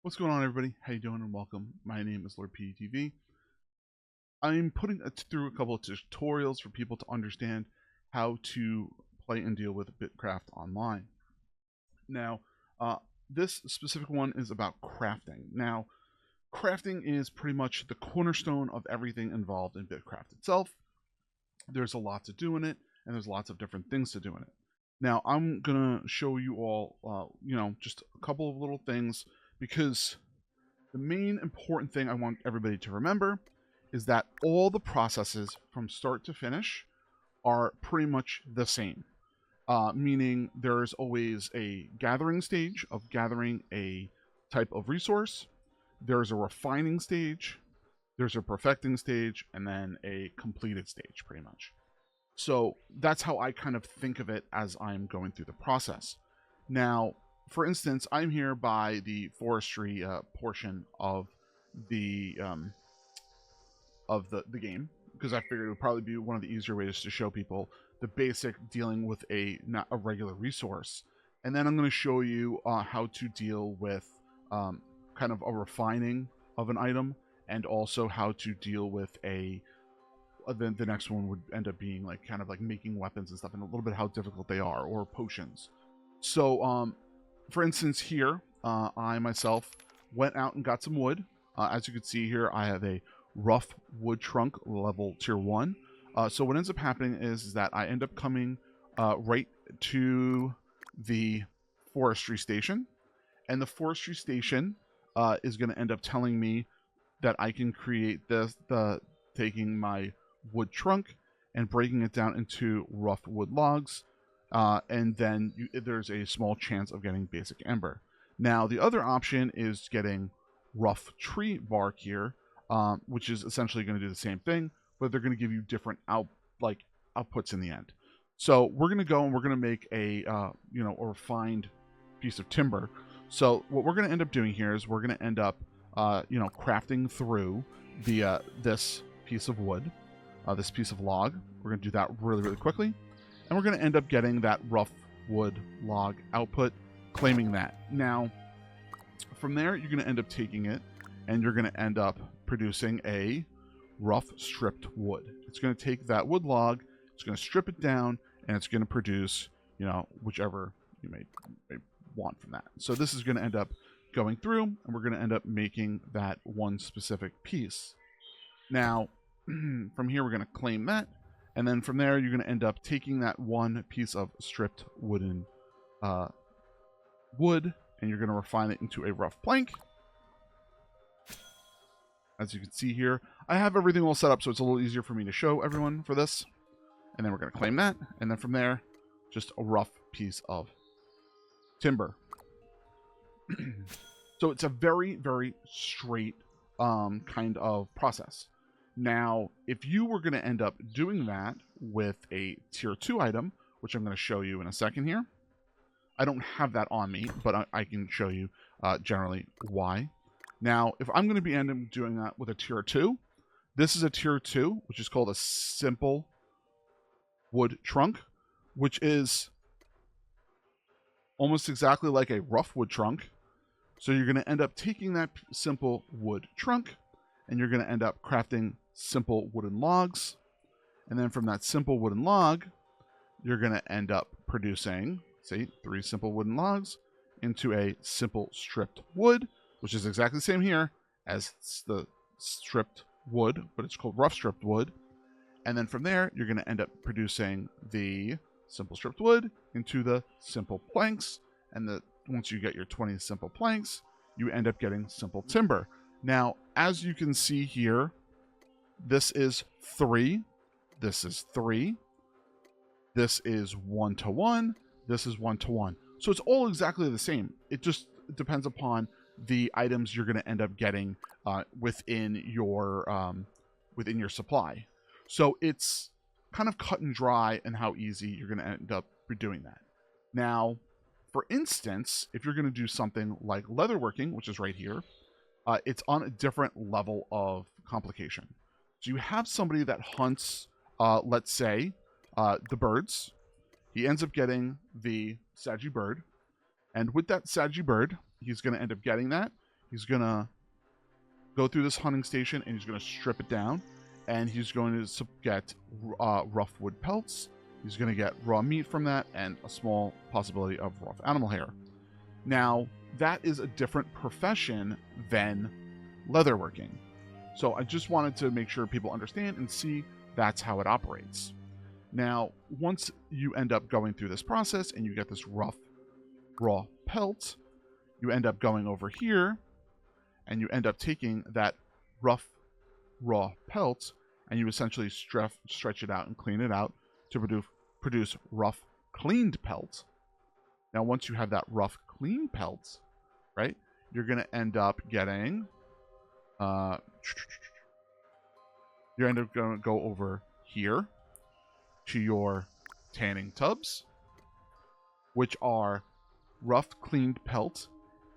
What's going on, everybody? How you doing, and welcome. My name is LordPeteyTV. I'm putting through a couple of tutorials for people to understand how to play and deal with BitCraft online. Now, this specific one is about crafting. Now, crafting is pretty much the cornerstone of everything involved in BitCraft itself. There's a lot to do in it, and there's lots of different things to do in it. Now, I'm gonna show you all, just a couple of little things, because the main important thing I want everybody to remember is that all the processes from start to finish are pretty much the same. Meaning there's always a gathering stage of gathering a type of resource, there's a refining stage, there's a perfecting stage, and then a completed stage, pretty much. So that's how I kind of think of it as I'm going through the process. Now, for instance, I'm here by the forestry portion of the game, because I figured it would probably be one of the easier ways to show people the basic dealing with not a regular resource. And then I'm going to show you how to deal with kind of a refining of an item, and also how to deal with the next one would end up being like kind of like making weapons and stuff, and a little bit how difficult they are, or potions. So for instance, here I myself went out and got some wood. As you can see here, I have a rough wood trunk level tier 1. So what ends up happening is that I end up coming right to the forestry station, and the forestry station is going to end up telling me that I can create taking my wood trunk and breaking it down into rough wood logs, and then there's a small chance of getting basic ember. Now, the other option is getting rough tree bark here, which is essentially going to do the same thing, but they're going to give you different outputs in the end. So we're going to go and we're going to make a refined piece of timber. So what we're going to end up doing here is we're going to end up crafting through this piece of wood, this piece of log. We're going to do that really quickly, and we're going to end up getting that rough wood log output, claiming that. Now, from there, you're going to end up taking it, and you're going to end up producing a rough stripped wood. It's going to take that wood log, it's going to strip it down, and it's going to produce, whichever you may want from that. So this is going to end up going through, and we're going to end up making that one specific piece. Now, from here, we're going to claim that, and then from there, you're going to end up taking that one piece of stripped wooden wood, and you're going to refine it into a rough plank. As you can see here, I have everything all set up, so it's a little easier for me to show everyone for this. And then we're going to claim that, and then from there, just a rough piece of timber. So it's a very straight kind of process. Now, if you were going to end up doing that with a tier 2 item, which I'm going to show you in a second here, I don't have that on me, but I can show you generally why. Now, if I'm going to be ending doing that with a tier 2, this is a tier 2, which is called a simple wood trunk, which is almost exactly like a rough wood trunk. So you're going to end up taking that simple wood trunk, and you're going to end up crafting simple wooden logs. And then from that simple wooden log, you're going to end up producing, say, 3 simple wooden logs into a simple stripped wood, which is exactly the same here as the stripped wood, but it's called rough stripped wood. And then from there, you're going to end up producing the simple stripped wood into the simple planks. And once you get your 20 simple planks, you end up getting simple timber. Now, as you can see here, this is 3, this is 3, this is 1 to 1, this is 1 to 1. So it's all exactly the same. It just depends upon the items you're going to end up getting within your supply. So it's kind of cut and dry in how easy you're going to end up doing that. Now, for instance, if you're going to do something like leatherworking, which is right here, it's on a different level of complication. So you have somebody that hunts, let's say, the birds. He ends up getting the Saji bird, and with that Saji bird, he's going to end up getting that. he's going to go through this hunting station and he's going to strip it down, and he's going to get rough wood pelts. He's going to get raw meat from that and a small possibility of rough animal hair. Now, that is a different profession than leatherworking. So I just wanted to make sure people understand and see that's how it operates. Now, once you end up going through this process and you get this rough raw pelt, you end up going over here and you end up taking that rough raw pelt and you essentially stretch it out and clean it out to produce rough cleaned pelt. Now, once you have that rough clean pelt, right, you're going to end up getting, you're going to go over here to your tanning tubs, which are rough cleaned pelt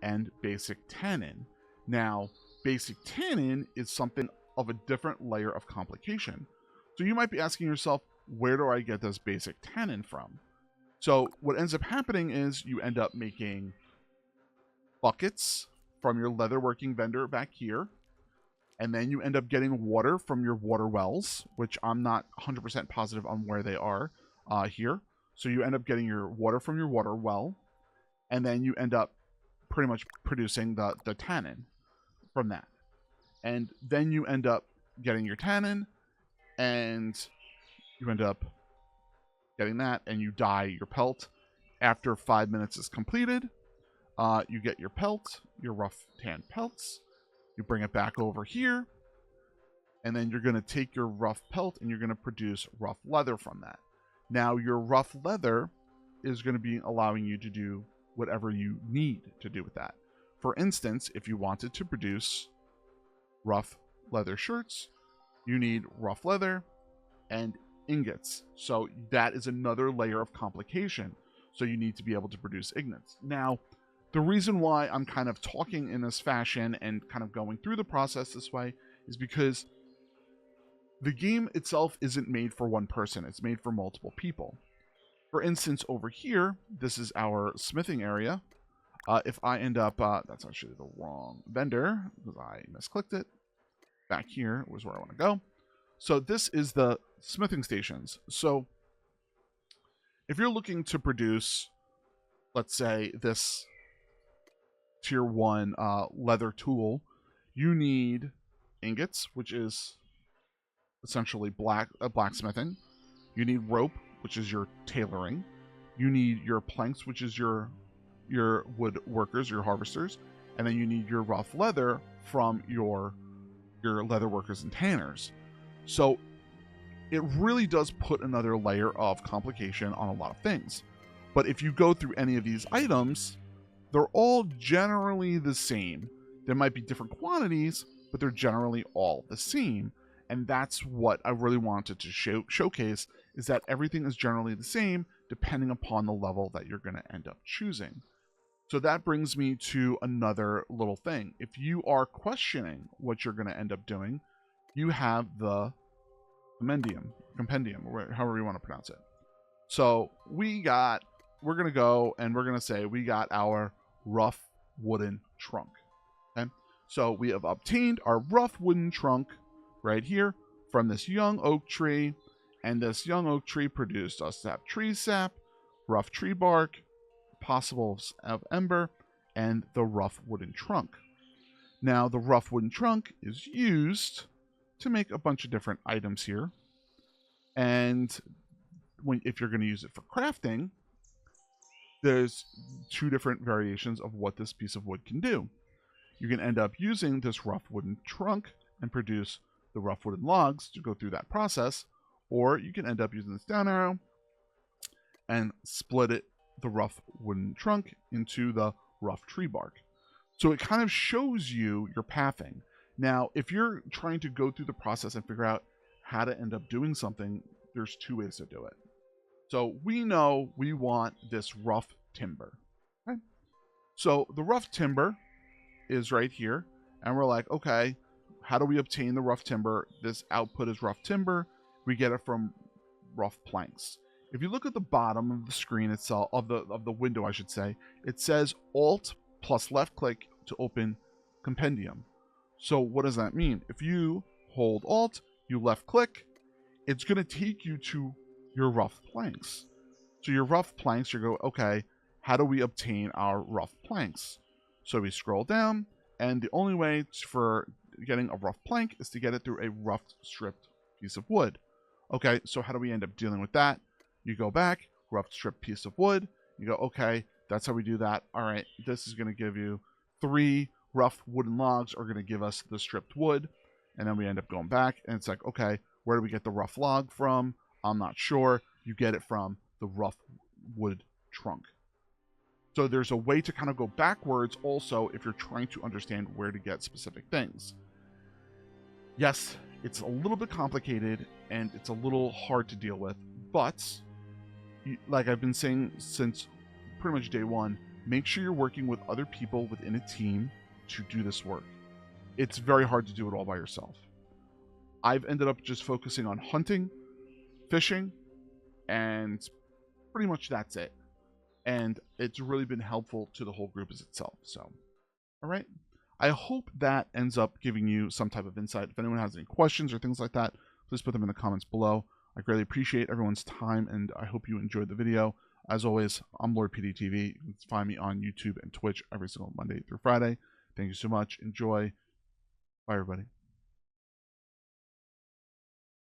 and basic tannin. Now, basic tannin is something of a different layer of complication. So you might be asking yourself, where do I get this basic tannin from? So what ends up happening is you end up making buckets from your leatherworking vendor back here, and then you end up getting water from your water wells, which I'm not 100% positive on where they are here. So you end up getting your water from your water well, and then you end up pretty much producing the tannin from that. And then you end up getting your tannin, and you end up getting that, and you dye your pelt. After 5 minutes is completed, you get your pelt, your rough tan pelts. You bring it back over here, and then you're going to take your rough pelt and you're going to produce rough leather from that. Now, your rough leather is going to be allowing you to do whatever you need to do with that. For instance, if you wanted to produce rough leather shirts, you need rough leather and ingots. So that is another layer of complication. So you need to be able to produce ingots. Now, the reason why I'm kind of talking in this fashion and kind of going through the process this way is because the game itself isn't made for one person. It's made for multiple people. For instance, over here, this is our smithing area. If I end up, that's actually the wrong vendor because I misclicked it. Back here was where I want to go. So this is the smithing stations. So if you're looking to produce, let's say, this tier 1 leather tool, you need ingots, which is essentially blacksmithing. You need rope, which is your tailoring. You need your planks, which is your wood workers, your harvesters, and then you need your rough leather from your leather workers and tanners. So it really does put another layer of complication on a lot of things. But if you go through any of these items, they're all generally the same. There might be different quantities, but they're generally all the same. And that's what I really wanted to showcase, is that everything is generally the same depending upon the level that you're going to end up choosing. So that brings me to another little thing. If you are questioning what you're going to end up doing, you have the compendium, or however you want to pronounce it. So we're going to go and we're going to say we got our rough wooden trunk. Okay? So we have obtained our rough wooden trunk right here from this young oak tree, and this young oak tree produced us tree sap, rough tree bark, possibles of ember, and the rough wooden trunk. Now, the rough wooden trunk is used to make a bunch of different items here, and if you're going to use it for crafting, there's 2 different variations of what this piece of wood can do. You can end up using this rough wooden trunk and produce the rough wooden logs to go through that process, or you can end up using this down arrow and split the rough wooden trunk into the rough tree bark. So it kind of shows you your pathing. Now, if you're trying to go through the process and figure out how to end up doing something, there's 2 ways to do it. So we know we want this rough timber. Okay? So the rough timber is right here, and we're like, okay, how do we obtain the rough timber? This output is rough timber. We get it from rough planks. If you look at the bottom of the screen itself, of the window, I should say, it says Alt plus left click to open compendium. So what does that mean? If you hold Alt, you left click, it's going to take you to your rough planks. So your rough planks, you go, okay, how do we obtain our rough planks? So we scroll down, and the only way for getting a rough plank is to get it through a rough stripped piece of wood. Okay, so how do we end up dealing with that? You go back, rough stripped piece of wood, you go, okay, that's how we do that. All right, this is going to give you 3 rough wooden logs are going to give us the stripped wood. And then we end up going back, and it's like, okay, where do we get the rough log from? I'm not sure. You get it from the rough wood trunk. So there's a way to kind of go backwards also if you're trying to understand where to get specific things. Yes, it's a little bit complicated, and it's a little hard to deal with, but like I've been saying since pretty much day one, make sure you're working with other people within a team to do this work. It's very hard to do it all by yourself. I've ended up just focusing on hunting, fishing, and pretty much that's it. And it's really been helpful to the whole group as itself. So, all right. I hope that ends up giving you some type of insight. If anyone has any questions or things like that, please put them in the comments below. I greatly appreciate everyone's time, and I hope you enjoyed the video. As always, I'm LordPeteyTV. You can find me on YouTube and Twitch every single Monday through Friday. Thank you so much. Enjoy. Bye, everybody.